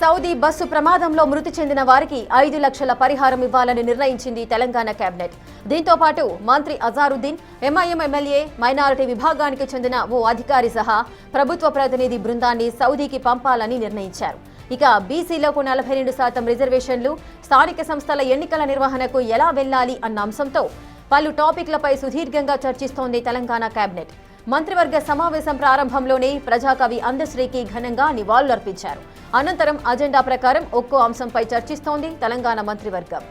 Saudi bus ప్రమాదంలో మృతి చెందిన వారికి 5 లక్షల పరిహారం ఇవ్వాలని నిర్ణయించింది తెలంగాణ కేబినెట్. దీంతో పాటు మంత్రి అజారుద్దీన్, ఎంఐఎం ఎమ్మెల్యే, మైనారిటీ విభాగానికి చెందిన ఓ అధికారి సహా ప్రభుత్వ ప్రతినిధి బృందాన్ని సౌదీకి పంపాలని నిర్ణయించారు. ఇక బీసీలకు 42% రిజర్వేషన్లు, స్థానిక సంస్థల ఎన్నికల నిర్వహణకు ఎలా వెళ్లాలి అన్న అంశంతో పలు టాపిక్లపై సుదీర్ఘంగా చర్చిస్తోంది తెలంగాణ కేబినెట్. మంత్రివర్గ సమావేశం ప్రారంభంలోనే ప్రజాకవి అందశ్రీకి ఘనంగా నివాళులర్పించారు. అనంతరం అజెండా ప్రకారం ఒక్కో అంశంపై చర్చిస్తోంది తెలంగాణ మంత్రివర్గం.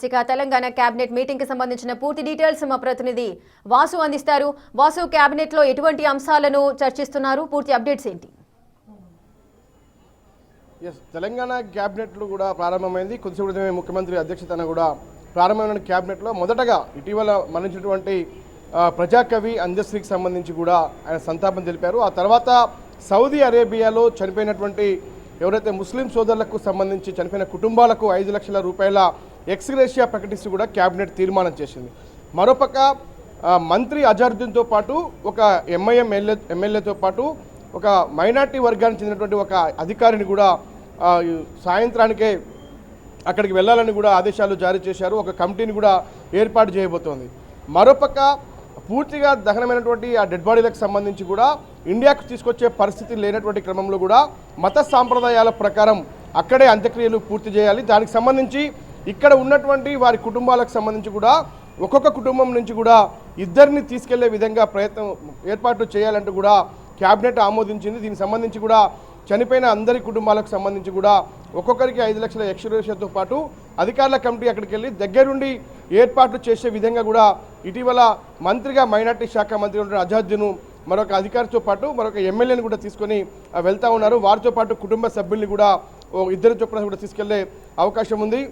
ఇక తెలంగాణ కేబినెట్ మీటింగ్ కి సంబంధించిన పూర్తి డీటెయిల్స్ మా ప్రతినిధి వాసు అందిస్తారు. వాసు, కేబినెట్ లో ఎటువంటి అంశాలను చర్చిస్తున్నారు, పూర్తి అప్డేట్స్ ఏంటి? తెలంగాణ క్యాబినెట్లు కూడా ప్రారంభమైంది. కొద్దిసేపు ముఖ్యమంత్రి అధ్యక్షతన కూడా ప్రారంభమైన క్యాబినెట్లో మొదటగా ఇటీవల మరణించినటువంటి ప్రజాకవి అందశ్రీకి సంబంధించి కూడా ఆయన సంతాపం తెలిపారు. ఆ తర్వాత సౌదీ అరేబియాలో చనిపోయినటువంటి ఎవరైతే ముస్లిం సోదరులకు సంబంధించి చనిపోయిన కుటుంబాలకు 5 లక్షల రూపాయల ఎక్స్గ్రేషియా ప్రకటిస్తూ కూడా క్యాబినెట్ తీర్మానం చేసింది. మరోపక్క మంత్రి అజారుద్దీన్తో పాటు ఒక ఎంఐఎం ఎమ్మెల్యేతో పాటు ఒక మైనార్టీ వర్గానికి చెందినటువంటి ఒక అధికారిని కూడా సాయంత్రానికే అక్కడికి వెళ్ళాలని కూడా ఆదేశాలు జారీ చేశారు. ఒక కమిటీని కూడా ఏర్పాటు చేయబోతోంది. మరోపక్క పూర్తిగా దహనమైనటువంటి ఆ డెడ్ బాడీలకు సంబంధించి కూడా ఇండియాకు తీసుకొచ్చే పరిస్థితి లేనటువంటి క్రమంలో కూడా మత సాంప్రదాయాల ప్రకారం అక్కడే అంత్యక్రియలు పూర్తి చేయాలి. దానికి సంబంధించి ఇక్కడ ఉన్నటువంటి వారి కుటుంబాలకు సంబంధించి కూడా ఒక్కొక్క కుటుంబం నుంచి కూడా 2 తీసుకెళ్లే విధంగా ప్రయత్నం ఏర్పాటు చేయాలంటూ కూడా క్యాబినెట్ ఆమోదించింది. దీనికి సంబంధించి కూడా చనిపోయిన అందరి కుటుంబాలకు సంబంధించి కూడా ఒక్కొక్కరికి 5 లక్షల ఎక్స్గ్రేషియాతో పాటు అధికారుల కమిటీ అక్కడికి వెళ్ళి దగ్గరుండి ఏర్పాట్లు చేసే విధంగా కూడా ఇటీవల మంత్రిగా మైనార్టీ శాఖ మంత్రి ఉన్న అజారుద్దీన్ మరొక అధికారితో పాటు మరొక ఎమ్మెల్యేని కూడా తీసుకొని వెళ్తూ ఉన్నారు. వారితో పాటు కుటుంబ సభ్యుల్ని కూడా 2 చొప్పున కూడా తీసుకెళ్లే అవకాశం ఉంది.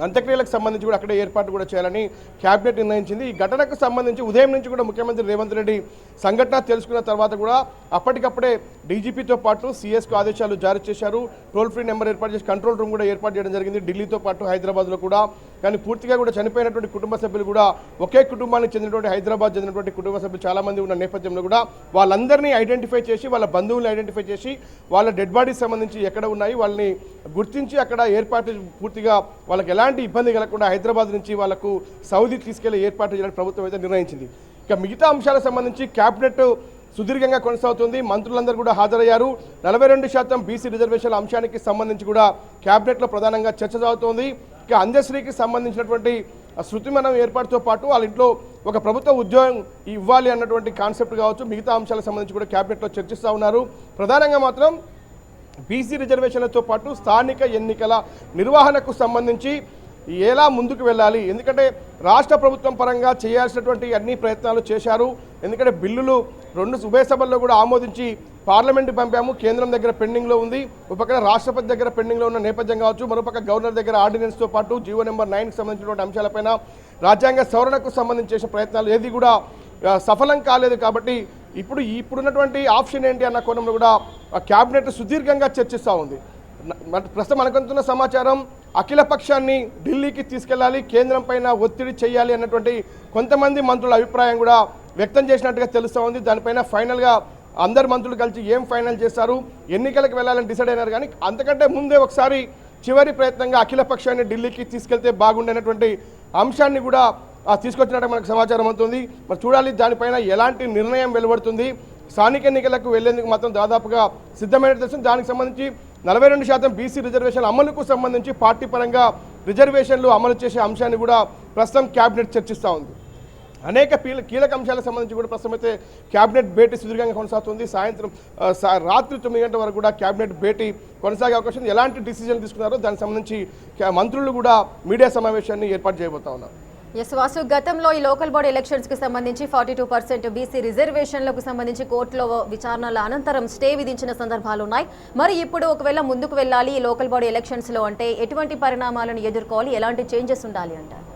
అంత్యక్రియలకు సంబంధించి కూడా అక్కడే ఏర్పాటు కూడా చేయాలని క్యాబినెట్ నిర్ణయించింది. ఈ ఘటనకు సంబంధించి ఉదయం నుంచి కూడా ముఖ్యమంత్రి రేవంత్ రెడ్డి సంఘటన తెలుసుకున్న తర్వాత కూడా అప్పటికప్పుడే డీజీపీతో పాటు సీఎస్కు ఆదేశాలు జారీ చేశారు. టోల్ ఫ్రీ నెంబర్ ఏర్పాటు చేసి కంట్రోల్ రూమ్ కూడా ఏర్పాటు చేయడం జరిగింది, ఢిల్లీతో పాటు హైదరాబాద్లో కూడా. కానీ పూర్తిగా కూడా చనిపోయినటువంటి కుటుంబ సభ్యులు కూడా ఒకే కుటుంబానికి చెందినటువంటి హైదరాబాద్ చెందినటువంటి కుటుంబ సభ్యులు చాలామంది ఉన్న నేపథ్యంలో కూడా వాళ్ళందరినీ ఐడెంటిఫై చేసి వాళ్ళ బంధువులను ఐడెంటిఫై చేసి వాళ్ళ డెడ్ బాడీస్ సంబంధించి ఎక్కడ ఉన్నాయి వాళ్ళని గుర్తించి అక్కడ ఏర్పాటు పూర్తిగా వాళ్ళకి ఎలాంటి ఇబ్బంది కలగకుండా హైదరాబాద్ నుంచి వాళ్ళకు సౌదీ తీసుకెళ్లే ఏర్పాటు చేయాలని ప్రభుత్వం అయితే నిర్ణయించింది. ఇక మిగతా అంశాలకు సంబంధించి క్యాబినెట్ సుదీర్ఘంగా కొనసాగుతుంది. మంత్రులందరూ కూడా హాజరయ్యారు. 42% బీసీ రిజర్వేషన్ల అంశానికి సంబంధించి కూడా క్యాబినెట్లో ప్రధానంగా చర్చ సాగుతోంది. ఇక అందశ్రీకి సంబంధించినటువంటి శృతిమనం ఏర్పాటుతో పాటు వాళ్ళ ఇంట్లో ఒక ప్రభుత్వ ఉద్యోగం ఇవ్వాలి అన్నటువంటి కాన్సెప్ట్ కావచ్చు, మిగతా అంశాలకు సంబంధించి కూడా క్యాబినెట్లో చర్చిస్తూ ఉన్నారు. ప్రధానంగా మాత్రం బీసీ రిజర్వేషన్లతో పాటు స్థానిక ఎన్నికల నిర్వహణకు సంబంధించి ఎలా ముందుకు వెళ్ళాలి, ఎందుకంటే రాష్ట్ర ప్రభుత్వం పరంగా చేయాల్సినటువంటి అన్ని ప్రయత్నాలు చేశారు. ఎందుకంటే బిల్లులు 2 ఉభయ సభల్లో కూడా ఆమోదించి పార్లమెంటు పంపాము, కేంద్రం దగ్గర పెండింగ్లో ఉంది. ఒక పక్కన రాష్ట్రపతి దగ్గర పెండింగ్లో ఉన్న నేపథ్యం కావచ్చు, మరోపక్క గవర్నర్ దగ్గర ఆర్డినెన్స్తో పాటు జీవో నెంబర్ 9కి సంబంధించినటువంటి అంశాలపైన రాజ్యాంగ సవరణకు సంబంధించి చేసిన ప్రయత్నాలు ఏది కూడా సఫలం కాలేదు. కాబట్టి ఇప్పుడున్నటువంటి ఆప్షన్ ఏంటి అన్న కోణంలో కూడా క్యాబినెట్ సుదీర్ఘంగా చర్చిస్తూ ఉంది. ప్రస్తుతం మనకంతున్న సమాచారం అఖిల పక్షాన్ని ఢిల్లీకి తీసుకెళ్లాలి, కేంద్రం పైన ఒత్తిడి చేయాలి అన్నటువంటి కొంతమంది మంత్రుల అభిప్రాయం కూడా వ్యక్తం చేసినట్టుగా తెలుస్తూ ఉంది. దానిపైన ఫైనల్గా అందరు మంత్రులు కలిసి ఏం ఫైనల్ చేస్తారు, ఎన్నికలకు వెళ్ళాలని డిసైడ్ అయినారు. కానీ అంతకంటే ముందే ఒకసారి చివరి ప్రయత్నంగా అఖిల పక్షాన్ని ఢిల్లీకి తీసుకెళ్తే బాగుండేనటువంటి అంశాన్ని కూడా తీసుకొచ్చినట్టు మనకు సమాచారం అవుతుంది. మరి చూడాలి దానిపైన ఎలాంటి నిర్ణయం వెలువడుతుంది. స్థానిక ఎన్నికలకు వెళ్లేందుకు మాత్రం దాదాపుగా సిద్ధమైనట్టు తెలుస్తుంది. దానికి సంబంధించి 42% బీసీ రిజర్వేషన్ల అమలుకు సంబంధించి పార్టీ పరంగా రిజర్వేషన్లు అమలు చేసే అంశాన్ని కూడా ప్రస్తుతం క్యాబినెట్ చర్చిస్తూ ఉంది. అనేక కీలక అంశాలకు సంబంధించి కూడా ప్రస్తుతం అయితే క్యాబినెట్ భేటీ సుదీర్ఘంగా కొనసాగుతుంది. సాయంత్రం రాత్రి 9 గంటల వరకు కూడా క్యాబినెట్ భేటీ కొనసాగే అవకాశం ఉంది. ఎలాంటి డిసిజన్లు తీసుకున్నారో దానికి సంబంధించి మంత్రులు కూడా మీడియా సమావేశాన్ని ఏర్పాటు చేయబోతా ఉన్నారు. వాసు, గతంలో ఈ లోకల్ బాడీ ఎలక్షన్స్ కి సంబంధించి 42% బీసీ రిజర్వేషన్లకు సంబంధించి కోర్టులో విచారణల అనంతరం స్టే విధించిన సందర్భాలు ఉన్నాయి. మరి ఇప్పుడు ఒకవేళ ముందుకు వెళ్ళాలి ఈ లోకల్ బాడీ ఎలక్షన్స్ లో అంటే ఎటువంటి పరిణామాలను ఎదుర్కోవాలి, ఎలాంటి చేంజెస్ ఉండాలి అంటారు?